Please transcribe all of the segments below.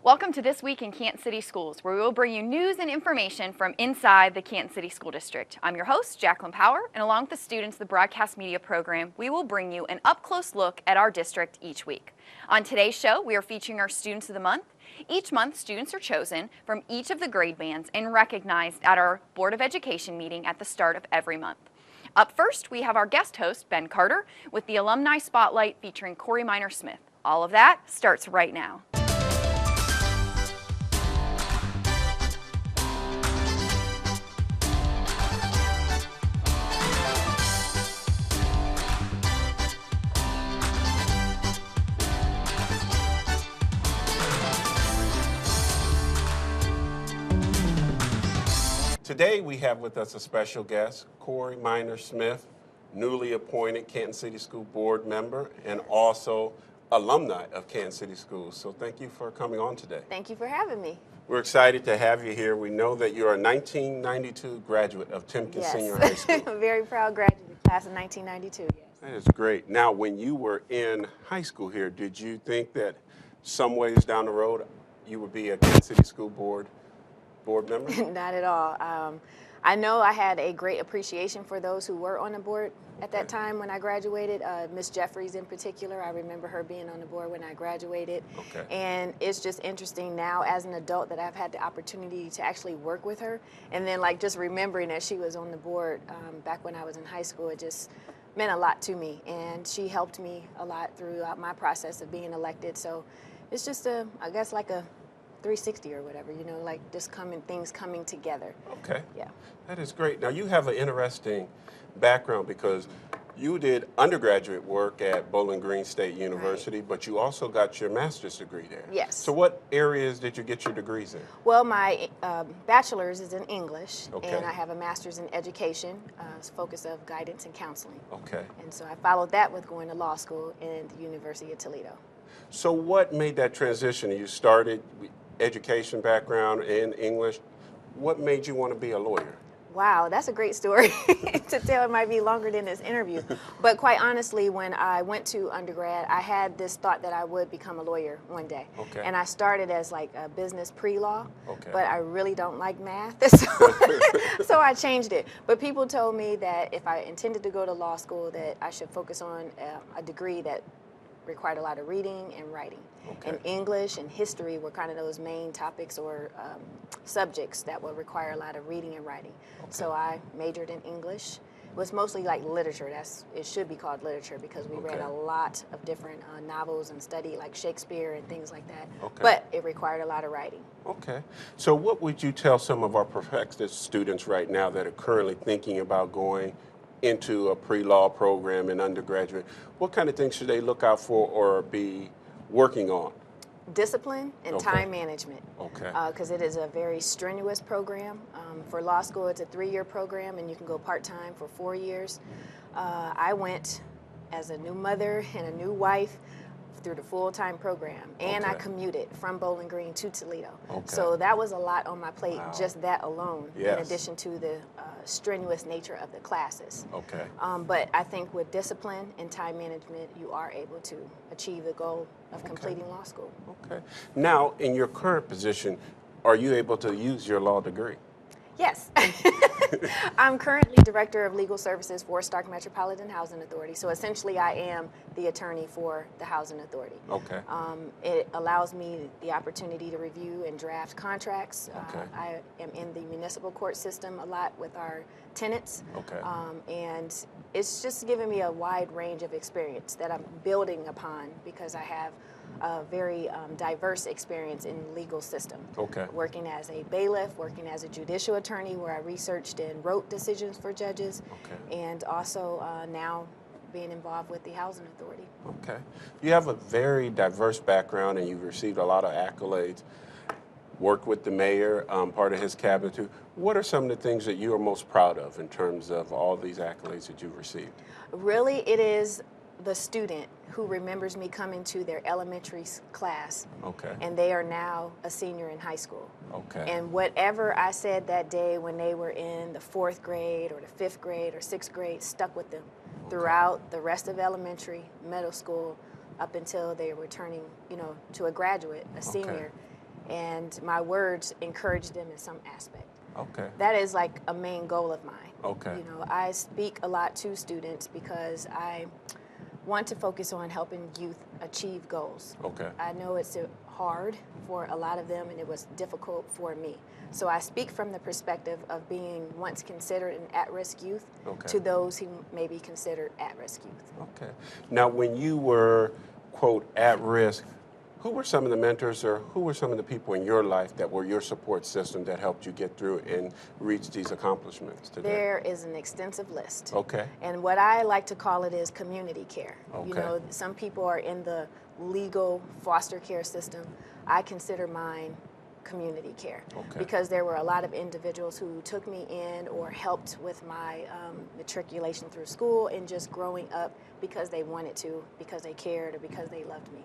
Welcome to This Week in Canton City Schools, where we will bring you news and information from inside the Canton City School District. I'm your host, Jacqueline Power, and along with the students of the Broadcast Media Program, we will bring you an up-close look at our district each week. On today's show, we are featuring our Students of the Month. Each month, students are chosen from each of the grade bands and recognized at our Board of Education meeting at the start of every month. Up first, we have our guest host, Ben Carter, with the Alumni Spotlight featuring Corey Minor-Smith. All of that starts right now. Today we have with us a special guest, Corey Minor-Smith, newly appointed Canton City School Board member and also alumni of Canton City Schools. So thank you for coming on today. Thank you for having me. We're excited to have you here. We know that you're a 1992 graduate of Timken Senior High School. A very proud graduate, class of 1992, yes. That is great. Now, when you were in high school here, did you think that some ways down the road you would be a Canton City School Board member? Not at all. I know I had a great appreciation for those who were on the board at that time when I graduated. Miss Jeffries in particular, I remember her being on the board when I graduated. Okay. And it's just interesting now as an adult that I've had the opportunity to actually work with her. And then like just remembering that she was on the board back when I was in high school, it just meant a lot to me. And she helped me a lot throughout my process of being elected. So it's just I guess like a 360 or whatever, you know, like just things coming together. Okay. Yeah. That is great. Now you have an interesting background because you did undergraduate work at Bowling Green State University, Right. but you also got your master's degree there. Yes. So what areas did you get your degrees in? Well, my bachelor's is in English, Okay. and I have a master's in education, focus of guidance and counseling. Okay. And so I followed that with going to law school in the University of Toledo. So what made that transition? You started education background in English. What made you want to be a lawyer? Wow, that's a great story to tell. It might be longer than this interview. But quite honestly, when I went to undergrad, I had this thought that I would become a lawyer one day. Okay. And I started as like a business pre-law, Okay. but I really don't like math, so I changed it. But people told me that if I intended to go to law school, that I should focus on a degree that required a lot of reading and writing. Okay. And English and history were kind of those main topics or subjects that would require a lot of reading and writing. Okay. So I majored in English. It was mostly like literature. It should be called literature because we read Okay. a lot of different novels and studied like Shakespeare and things like that. Okay. But it required a lot of writing. Okay. So what would you tell some of our prospective students right now that are currently thinking about going into a pre-law program in undergraduate? What kind of things should they look out for or be working on? Discipline and Okay. time management. Okay. Because it is a very strenuous program. For law school, it's a 3-year program, and you can go part-time for 4 years. I went as a new mother and a new wife through the full-time program, and I Okay. commuted from Bowling Green to Toledo. Okay. So that was a lot on my plate, Wow. just that alone, in Yes. addition to the strenuous nature of the classes. Okay. But I think with discipline and time management, you are able to achieve the goal of completing law school. Okay. Now, in your current position, are you able to use your law degree? Yes. I'm currently Director of Legal Services for Stark Metropolitan Housing Authority. So essentially I am the attorney for the Housing Authority. Okay. It allows me the opportunity to review and draft contracts. Okay. I am in the municipal court system a lot with our tenants. Okay. And it's just given me a wide range of experience that I'm building upon because I have a very diverse experience in the legal system. Okay. Working as a bailiff, working as a judicial attorney where I researched and wrote decisions for judges, Okay. and also now being involved with the Housing Authority. Okay. You have a very diverse background and you've received a lot of accolades. Worked with the mayor, part of his cabinet too. What are some of the things that you are most proud of in terms of all these accolades that you've received? Really, it is the student who remembers me coming to their elementary class, Okay. and they are now a senior in high school. Okay. And whatever I said that day when they were in the 4th grade or the 5th grade or 6th grade stuck with them throughout the rest of elementary, middle school, up until they were turning, to a graduate, a senior. and my words encourage them in some aspect. Okay. That is like a main goal of mine. Okay. You know, I speak a lot to students because I want to focus on helping youth achieve goals. Okay. I know it's hard for a lot of them, and it was difficult for me. So I speak from the perspective of being once considered an at-risk youth to those who may be considered at-risk youth. Okay. Now, when you were, quote, at risk, who were some of the mentors or who were some of the people in your life that were your support system that helped you get through and reach these accomplishments today? There is an extensive list. Okay. And what I like to call it is community care. Okay. You know, some people are in the legal foster care system. I consider mine community care because there were a lot of individuals who took me in or helped with my matriculation through school and just growing up because they wanted to, because they cared, or because they loved me.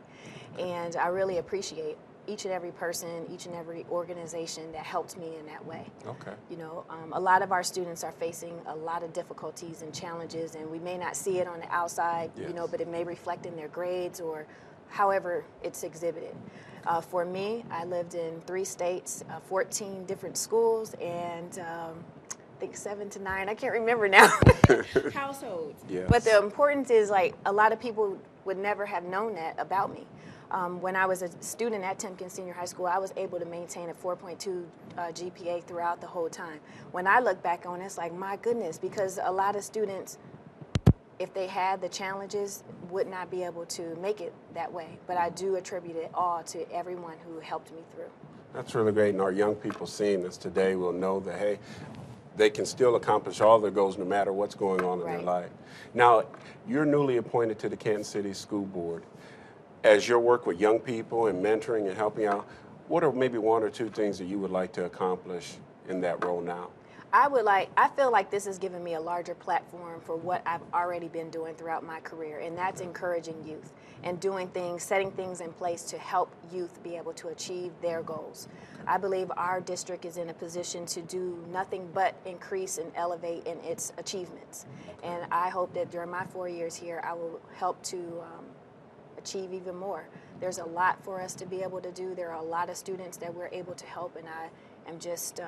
And I really appreciate each and every person, each and every organization that helped me in that way. Okay. You know, a lot of our students are facing a lot of difficulties and challenges, and we may not see it on the outside, you know, but it may reflect in their grades or however it's exhibited. For me, I lived in 3 states, 14 different schools, and I think 7 to 9, I can't remember now, households. Yes. But the importance is, like, a lot of people would never have known that about me. When I was a student at Canton Senior High School, I was able to maintain a 4.2 GPA throughout the whole time. When I look back on it, it's like, my goodness, because a lot of students, if they had the challenges, would not be able to make it that way. But I do attribute it all to everyone who helped me through. That's really great. And our young people seeing this today will know that, hey, they can still accomplish all their goals no matter what's going on in their life. Now, you're newly appointed to the Canton City School Board. As your work with young people and mentoring and helping out, what are maybe 1 or 2 things that you would like to accomplish in that role now? I feel like this has given me a larger platform for what I've already been doing throughout my career, and that's encouraging youth and doing things, setting things in place to help youth be able to achieve their goals. I believe our district is in a position to do nothing but increase and elevate in its achievements. And I hope that during my 4 years here, I will help to achieve even more. There's a lot for us to be able to do. There are a lot of students that we're able to help, and I am just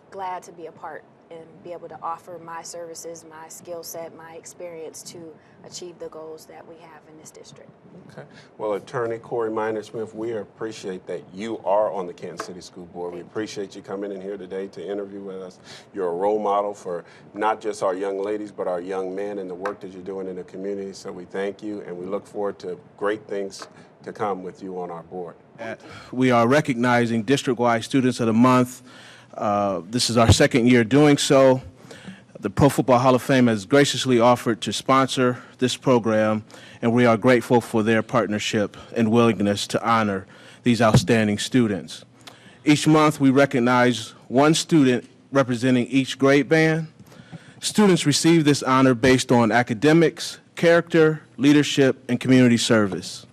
glad to be a part and be able to offer my services, my skill set, my experience to achieve the goals that we have in this district. Okay. Well, Attorney Corey Minor-Smith, we appreciate that you are on the Canton City School Board. We appreciate you coming in here today to interview with us. You're a role model for not just our young ladies, but our young men and the work that you're doing in the community. So we thank you, and we look forward to great things to come with you on our board. We are recognizing district-wide Students of the Month. This is our 2nd year doing so. The Pro Football Hall of Fame has graciously offered to sponsor this program, and we are grateful for their partnership and willingness to honor these outstanding students. Each month, we recognize one student representing each grade band. Students receive this honor based on academics, character, leadership, and community service.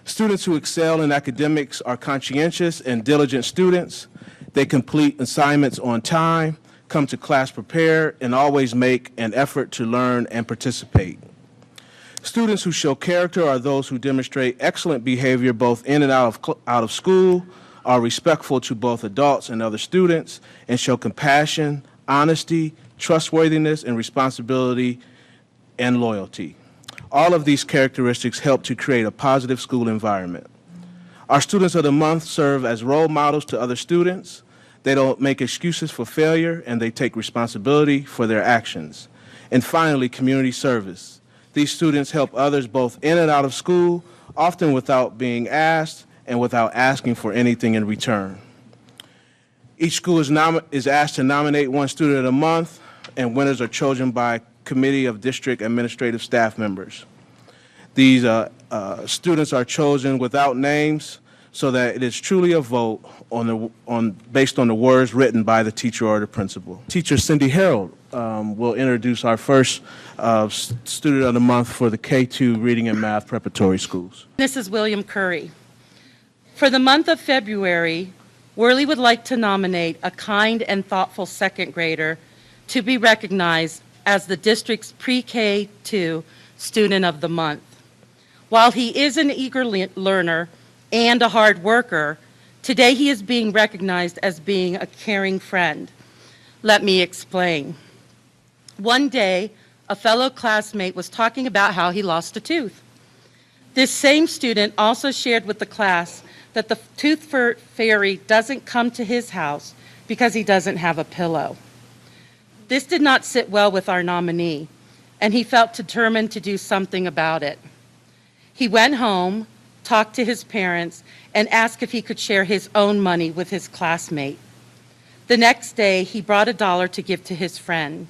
Students who excel in academics are conscientious and diligent students. They complete assignments on time, come to class prepared, and always make an effort to learn and participate. Students who show character are those who demonstrate excellent behavior both in and out of school, are respectful to both adults and other students, and show compassion, honesty, trustworthiness, and responsibility and loyalty. All of these characteristics help to create a positive school environment. Our Students of the Month serve as role models to other students. They don't make excuses for failure, and they take responsibility for their actions. And finally, community service. These students help others both in and out of school, often without being asked and without asking for anything in return. Each school is asked to nominate one Student of the Month, and winners are chosen by a committee of district administrative staff members. These students are chosen without names so that it is truly a vote based on the words written by the teacher or the principal. Teacher Cindy Harold will introduce our first Student of the Month for the K-2 Reading and Math Preparatory Schools. This is William Curry. For the month of February, Worley would like to nominate a kind and thoughtful 2nd grader to be recognized as the district's Pre-K-2 Student of the Month. While he is an eager learner and a hard worker, Today he is being recognized as being a caring friend. Let me explain. One day, a fellow classmate was talking about how he lost a tooth. This same student also shared with the class that the tooth fairy doesn't come to his house because he doesn't have a pillow. This did not sit well with our nominee, and he felt determined to do something about it. He went home, talked to his parents, and asked if he could share his own money with his classmate. The next day, he brought $1 to give to his friend.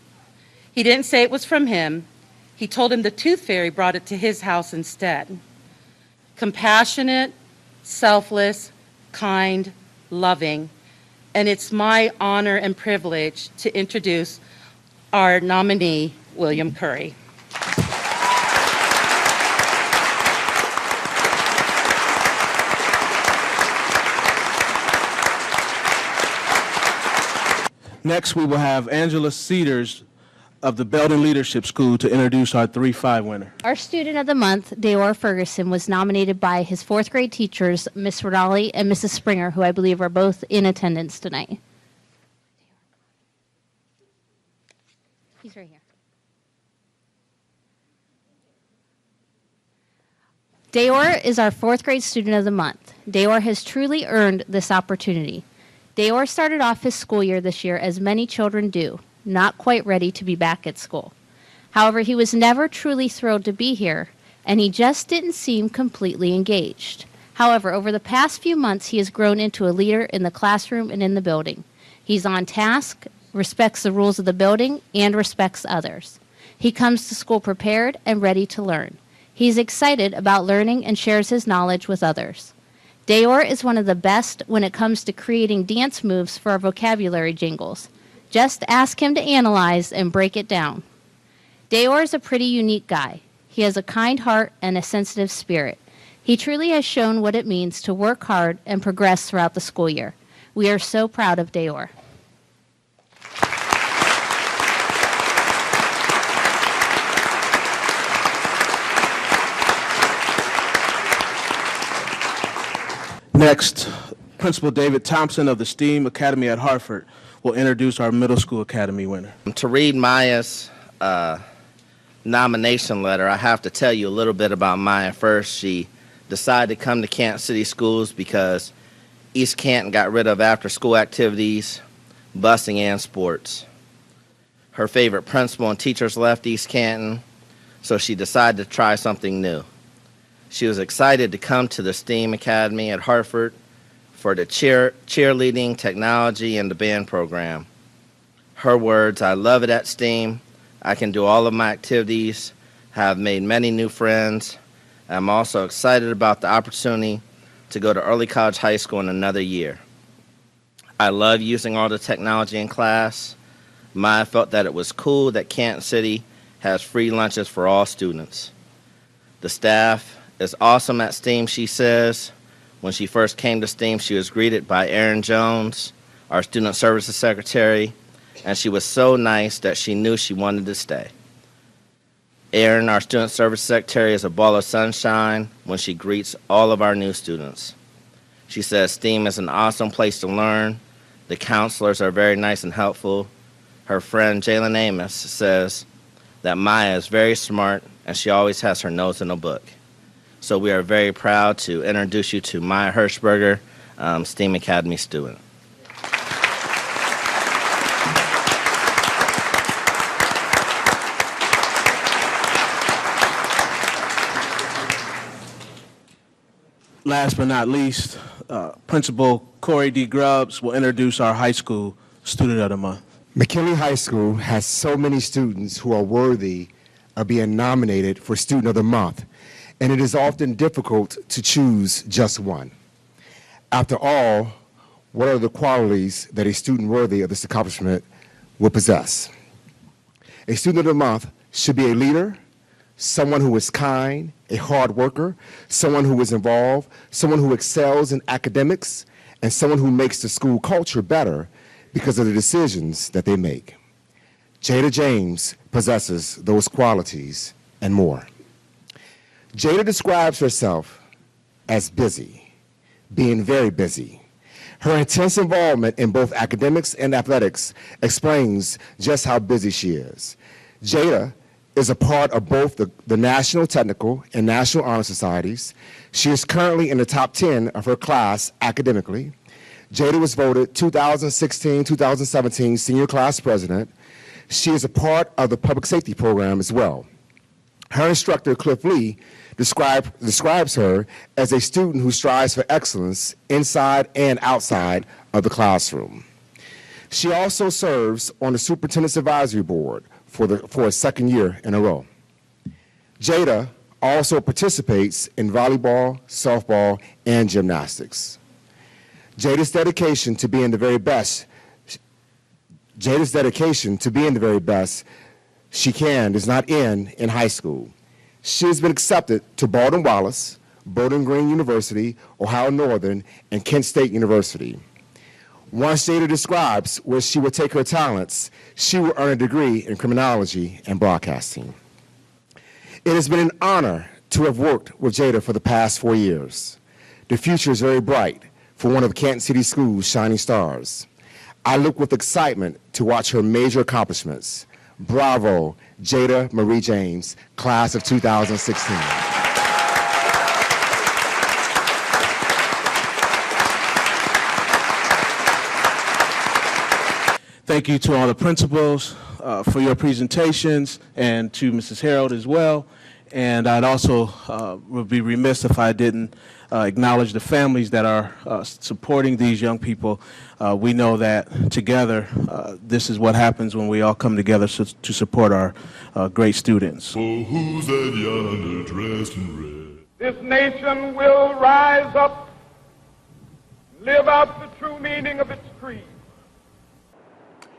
He didn't say it was from him. He told him the tooth fairy brought it to his house instead. Compassionate, selfless, kind, loving, and it's my honor and privilege to introduce our nominee, William Curry. Next, we will have Angela Cedars of the Belden Leadership School to introduce our 3-5 winner. Our student of the month, Dayor Ferguson, was nominated by his fourth grade teachers, Miss Rodali and Mrs. Springer, who I believe are both in attendance tonight. He's right here. Dayor is our fourth grade student of the month. Dayor has truly earned this opportunity. Dayor started off his school year this year as many children do, not quite ready to be back at school. However, he was never truly thrilled to be here, and he just didn't seem completely engaged. However, over the past few months, he has grown into a leader in the classroom and in the building. He's on task, respects the rules of the building, and respects others. He comes to school prepared and ready to learn. He's excited about learning and shares his knowledge with others. Dayor is one of the best when it comes to creating dance moves for our vocabulary jingles. Just ask him to analyze and break it down. Dayor is a pretty unique guy. He has a kind heart and a sensitive spirit. He truly has shown what it means to work hard and progress throughout the school year. We are so proud of Dayor. Next, Principal David Thompson of the STEAM Academy at Hartford will introduce our Middle School Academy winner. To read Maya's nomination letter, I have to tell you a little bit about Maya first. She decided to come to Canton City Schools because East Canton got rid of after-school activities, busing, and sports. Her favorite principal and teachers left East Canton, so she decided to try something new. She was excited to come to the STEAM Academy at Hartford for the cheerleading, technology, and the band program. Her words, "I love it at STEAM. I can do all of my activities, have made many new friends. I'm also excited about the opportunity to go to early college high school in another year. I love using all the technology in class. Maya felt that it was cool that Canton City has free lunches for all students. The staff is awesome at STEAM," she says. When she first came to STEAM, she was greeted by Erin Jones, our Student Services Secretary, and she was so nice that she knew she wanted to stay. Erin, our Student Services Secretary, is a ball of sunshine when she greets all of our new students. She says STEAM is an awesome place to learn. The counselors are very nice and helpful. Her friend Jalen Amos says that Maya is very smart and she always has her nose in a book. So we are very proud to introduce you to Maya Hirschberger, STEAM Academy student. Last but not least, Principal Corey D. Grubbs will introduce our high school student of the month. McKinley High School has so many students who are worthy of being nominated for Student of the Month, and it is often difficult to choose just one. After all, what are the qualities that a student worthy of this accomplishment will possess? A Student of the Month should be a leader, someone who is kind, a hard worker, someone who is involved, someone who excels in academics, and someone who makes the school culture better because of the decisions that they make. Jada James possesses those qualities and more. Jada describes herself as busy, being very busy, Her intense involvement in both academics and athletics explains just how busy she is. Jada is a part of both the National Technical and National Honor Societies. She is currently in the top 10 of her class academically. Jada was voted 2016-2017 Senior Class President. She is a part of the Public Safety Program as well. Her instructor, Cliff Lee, describes her as a student who strives for excellence inside and outside of the classroom. She also serves on the Superintendent's Advisory Board for a second year in a row. Jada also participates in volleyball, softball, and gymnastics. Jada's dedication to being the very best she can does not end in high school. She has been accepted to Baldwin-Wallace, Bowdoin Green University, Ohio Northern, and Kent State University. Once Jada describes where she will take her talents, she will earn a degree in criminology and broadcasting. It has been an honor to have worked with Jada for the past 4 years. The future is very bright for one of Canton City Schools' shining stars. I look with excitement to watch her major accomplishments. Bravo, Jada Marie James, class of 2016. Thank you to all the principals for your presentations, and to Mrs. Harold as well. And I'd also would be remiss if I didn't acknowledge the families that are supporting these young people. We know that together, this is what happens when we all come together to support our great students. Oh, who's that yonder dressed in red? This nation will rise up, live out the true meaning of its creed.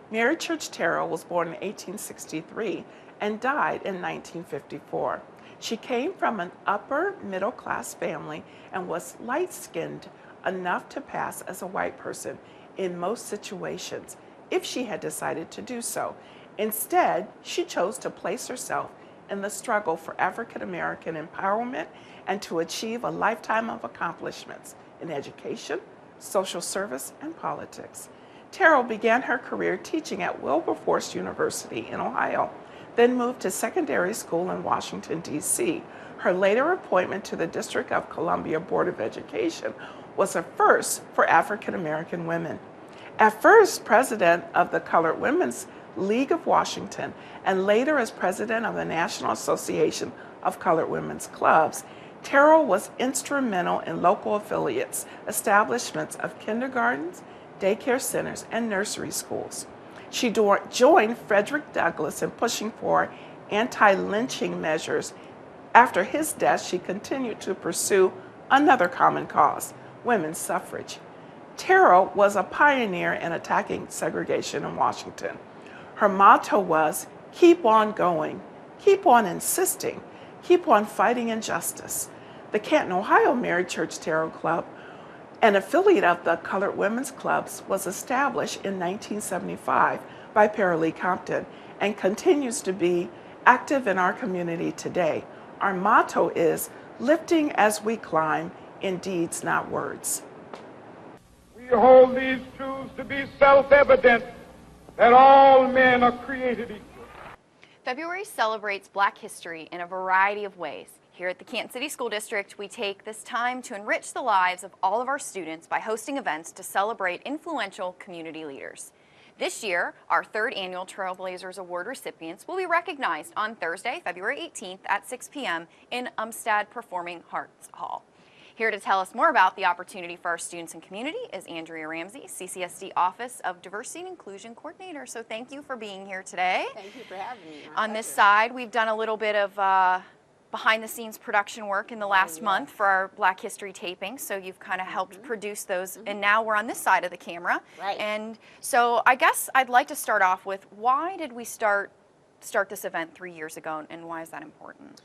Mary Church Terrell was born in 1863 and died in 1954. She came from an upper middle class family and was light-skinned enough to pass as a white person in most situations if she had decided to do so. Instead, she chose to place herself in the struggle for African American empowerment and to achieve a lifetime of accomplishments in education, social service, and politics. Terrell began her career teaching at Wilberforce University in Ohio, then moved to secondary school in Washington, D.C. Her later appointment to the District of Columbia Board of Education was a first for African American women. At first president of the Colored Women's League of Washington, and later as president of the National Association of Colored Women's Clubs, Terrell was instrumental in local affiliates, establishments of kindergartens, daycare centers, and nursery schools. She joined Frederick Douglass in pushing for anti-lynching measures. After his death, she continued to pursue another common cause, women's suffrage. Terrell was a pioneer in attacking segregation in Washington. Her motto was, keep on going, keep on insisting, keep on fighting injustice. The Canton, Ohio Mary Church Terrell Club, an affiliate of the Colored Women's Clubs, was established in 1975 by Lee Compton and continues to be active in our community today. Our motto is, lifting as we climb, in deeds, not words. We hold these truths to be self-evident, that all men are created equal. February celebrates Black history in a variety of ways. Here at the Canton City School District, we take this time to enrich the lives of all of our students by hosting events to celebrate influential community leaders. This year, our third annual Trailblazers Award recipients will be recognized on Thursday, February 18th at 6 p.m. in Umstead Performing Arts Hall. Here to tell us more about the opportunity for our students and community is Andrea Ramsey, CCSD Office of Diversity and Inclusion Coordinator. So thank you for being here today. Thank you for having me. On this side, we've done a little bit of behind-the-scenes production work in the last month for our Black History taping, so you've kind of helped produce those, and now we're on this side of the camera. Right. And so I guess I'd like to start off with, why did we start this event 3 years ago, and why is that important?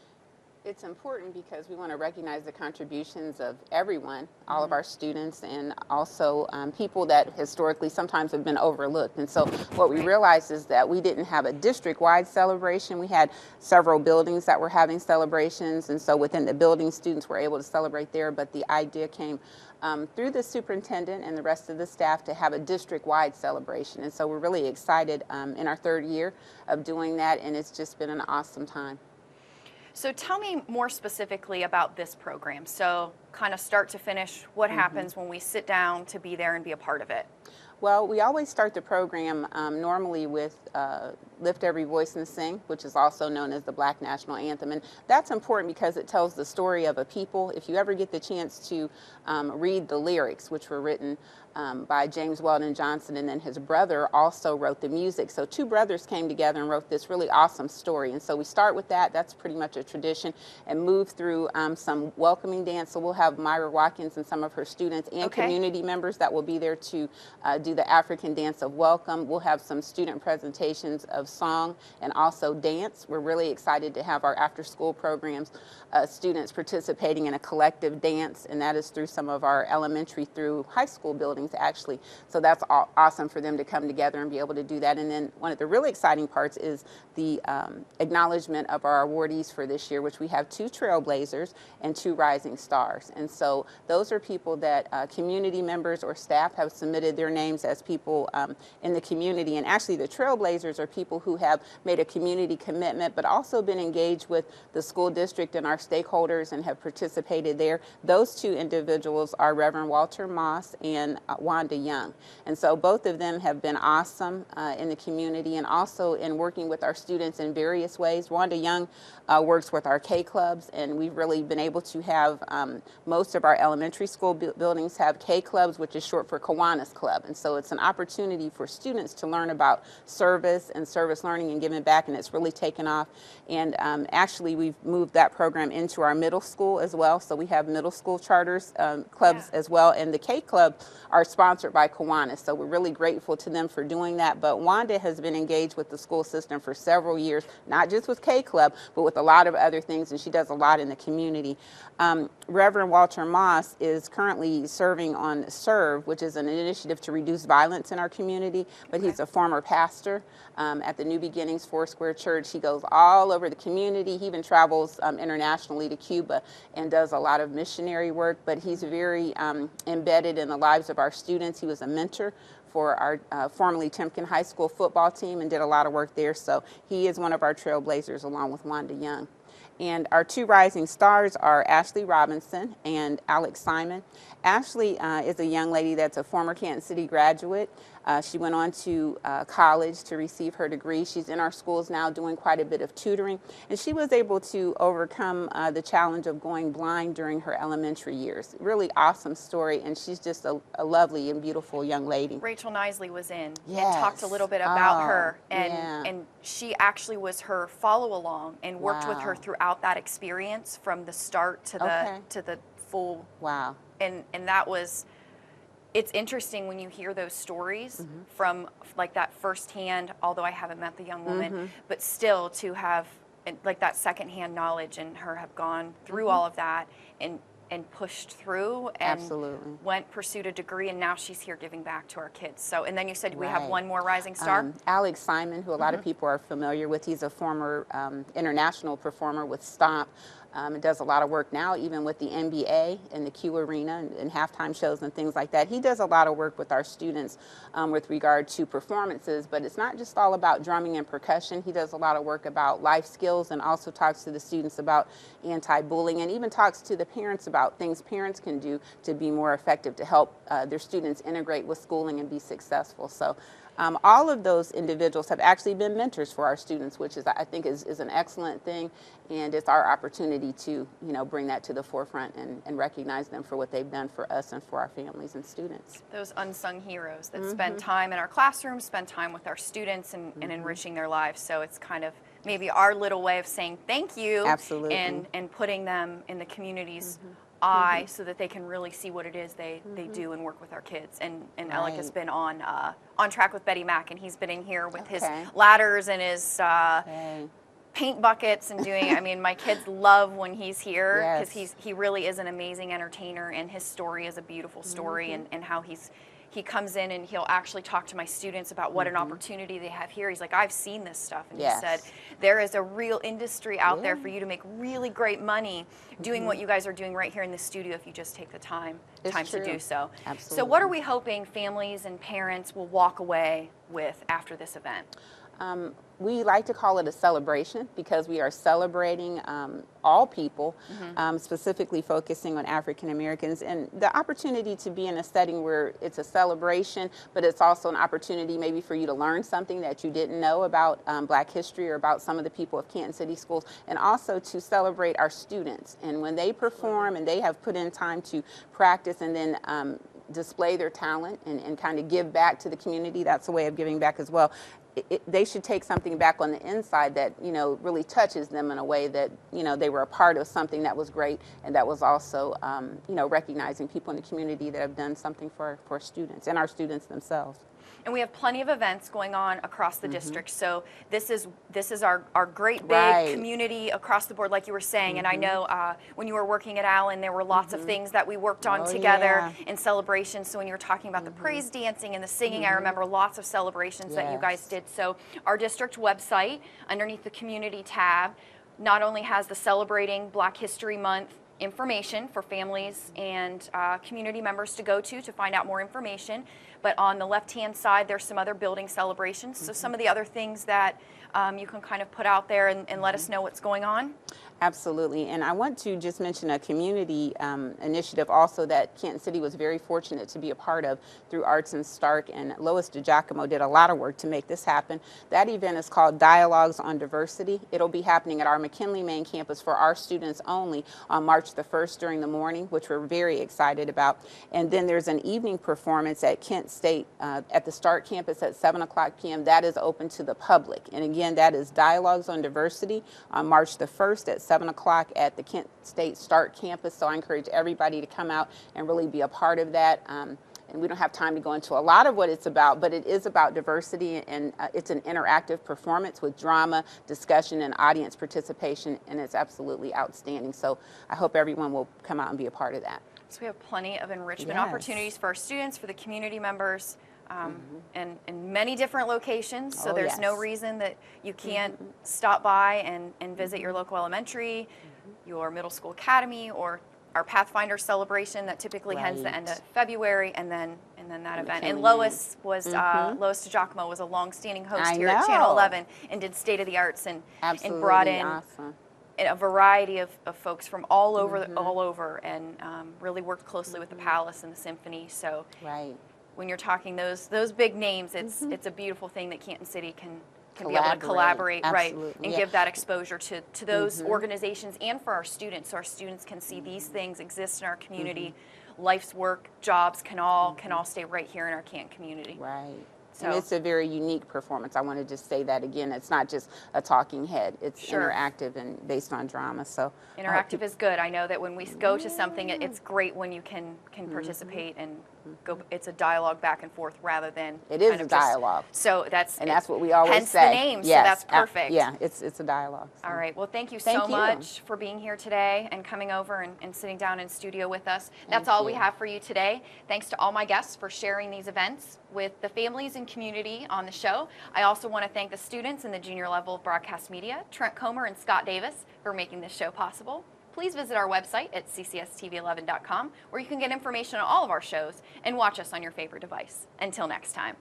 It's important because we want to recognize the contributions of everyone, all of our students, and also people that historically sometimes have been overlooked. And so what we realized is that we didn't have a district-wide celebration. We had several buildings that were having celebrations, and so within the building, students were able to celebrate there, but the idea came through the superintendent and the rest of the staff to have a district-wide celebration. And so we're really excited in our 3rd year of doing that, and it's just been an awesome time. So tell me more specifically about this program. So kind of start to finish, what happens when we sit down to be there and be a part of it? Well, we always start the program normally with Lift Every Voice and Sing, which is also known as the Black National Anthem. And that's important because it tells the story of a people. If you ever get the chance to read the lyrics, which were written by James Weldon Johnson, and then his brother also wrote the music. So 2 brothers came together and wrote this really awesome story. And so we start with that. That's pretty much a tradition, and move through some welcoming dance. So we'll have Myra Watkins and some of her students and community members that will be there to do the African dance of welcome. We'll have some student presentations of song and also dance. We're really excited to have our after-school programs, students participating in a collective dance, and that is through some of our elementary through high school buildings, actually. So that's awesome for them to come together and be able to do that. And then one of the really exciting parts is the acknowledgement of our awardees for this year, which we have 2 trailblazers and 2 rising stars. And so those are people that community members or staff have submitted their names as people in the community. And actually the trailblazers are people who have made a community commitment, but also been engaged with the school district and our stakeholders and have participated there. Those 2 individuals are Reverend Walter Moss and Wanda Young. And so both of them have been awesome in the community and also in working with our students in various ways. Wanda Young works with our K clubs, and we've really been able to have most of our elementary school buildings have K clubs, which is short for Kiwanis Club. And so it's an opportunity for students to learn about service and service learning and giving back, and it's really taken off. And actually we've moved that program into our middle school as well. So we have middle school charters, clubs as well, and the K club are sponsored by Kiwanis. So we're really grateful to them for doing that. But Wanda has been engaged with the school system for several years, not just with K club, but with a lot of other things, and she does a lot in the community. Reverend Walter Moss is currently serving on SERVE, which is an initiative to reduce violence in our community, but he's a former pastor at the New Beginnings Foursquare Church. He goes all over the community. He even travels internationally to Cuba and does a lot of missionary work, but he's very embedded in the lives of our students. He was a mentor for our formerly Timken High School football team and did a lot of work there. So he is one of our trailblazers along with Wanda Young. And our 2 rising stars are Ashley Robinson and Alex Simon. Ashley is a young lady that's a former Canton City graduate. She went on to college to receive her degree. She's in our schools now doing quite a bit of tutoring, and she was able to overcome the challenge of going blind during her elementary years. Really awesome story, and she's just a lovely and beautiful young lady. Rachel Nisley was in and talked a little bit about her, and she actually was her follow-along and worked with her throughout that experience from the start to the full. Wow. And that was, it's interesting when you hear those stories from like that firsthand, although I haven't met the young woman, but still to have like that secondhand knowledge and her have gone through all of that and pushed through and pursued a degree, and now she's here giving back to our kids. So, and then you said we have one more rising star? Alex Simon, who a lot of people are familiar with. He's a former international performer with Stomp. And does a lot of work now, even with the NBA and the Q Arena and halftime shows and things like that. He does a lot of work with our students with regard to performances, but it's not just all about drumming and percussion. He does a lot of work about life skills and also talks to the students about anti-bullying and even talks to the parents about things parents can do to be more effective to help their students integrate with schooling and be successful. So all of those individuals have actually been mentors for our students, which is, I think, is an excellent thing, and it's our opportunity to, bring that to the forefront and recognize them for what they've done for us and for our families and students. Those unsung heroes that spend time in our classrooms, spend time with our students and enriching their lives. So it's kind of maybe our little way of saying thank you. Absolutely. And putting them in the community's eye so that they can really see what it is they do and work with our kids. And Alec has been on track with Betty Mack, and he's been in here with his ladders and his paint buckets and doing, I mean, my kids love when he's here because he really is an amazing entertainer, and his story is a beautiful story, and how he's he comes in and he'll actually talk to my students about what an opportunity they have here. He's like, I've seen this stuff. And he said, there is a real industry out there for you to make really great money doing what you guys are doing right here in the studio if you just take the time to do so. Absolutely. So what are we hoping families and parents will walk away with after this event? We like to call it a celebration because we are celebrating all people, specifically focusing on African Americans, and the opportunity to be in a setting where it's a celebration, but it's also an opportunity maybe for you to learn something that you didn't know about Black history or about some of the people of Canton City Schools, and also to celebrate our students. And when they perform and they have put in time to practice and then display their talent and kind of give back to the community, that's a way of giving back as well. They should take something back on the inside that, you know, really touches them in a way that, you know, they were a part of something that was great, and that was also, you know, recognizing people in the community that have done something for students and our students themselves. And we have plenty of events going on across the district. So this is our great big community across the board, like you were saying. And I know when you were working at Allen, there were lots of things that we worked on together in celebration. So when you were talking about the praise dancing and the singing, I remember lots of celebrations that you guys did. So our district website, underneath the community tab, not only has the Celebrating Black History Month information for families and community members to go to find out more information, but on the left-hand side, there's some other building celebrations. So some of the other things that you can kind of put out there and let us know what's going on. Absolutely, and I want to just mention a community initiative also that Canton City was very fortunate to be a part of through Arts and Stark, and Lois DiGiacomo did a lot of work to make this happen. That event is called Dialogues on Diversity. It'll be happening at our McKinley main campus for our students only on March the 1st during the morning, which we're very excited about. And then there's an evening performance at Kent State at the Stark campus at 7:00 p.m. That is open to the public. And again, that is Dialogues on Diversity on March the 1st at 7:00 at the Kent State Stark campus. So I encourage everybody to come out and really be a part of that. And we don't have time to go into a lot of what it's about, but it is about diversity, and it's an interactive performance with drama, discussion, and audience participation, and it's absolutely outstanding. So I hope everyone will come out and be a part of that. So we have plenty of enrichment opportunities for our students, for the community members, and in many different locations. So there's no reason that you can't stop by and visit your local elementary, your middle school academy, or our Pathfinder celebration that typically ends the end of February, and then that event. And Lois was Lois DiGiacomo was a long-standing host here at Channel 11 and did State of the Arts and brought in a variety of folks from all over, and really worked closely with the Palace and the Symphony. So when you're talking those big names, it's a beautiful thing that Canton City can be able to collaborate, and give that exposure to those organizations and for our students, so our students can see these things exist in our community. Life's work, jobs can all stay right here in our Canton community. So and it's a very unique performance. I want to just say that again. It's not just a talking head. It's interactive and based on drama. So interactive is good. I know that when we go to something, it's great when you can participate and go. It's a dialogue back and forth rather than it is a dialogue. So that's what we always hence say. The name. Yes. So that's perfect. Yeah, it's a dialogue. So. All right. Well, thank you so much for being here today and coming over and sitting down in studio with us. That's all we have for you today. Thanks to all my guests for sharing these events with the families and community on the show. I also want to thank the students in the junior level of broadcast media, Trent Comer and Scott Davis, for making this show possible. Please visit our website at ccstv11.com, where you can get information on all of our shows and watch us on your favorite device. Until next time.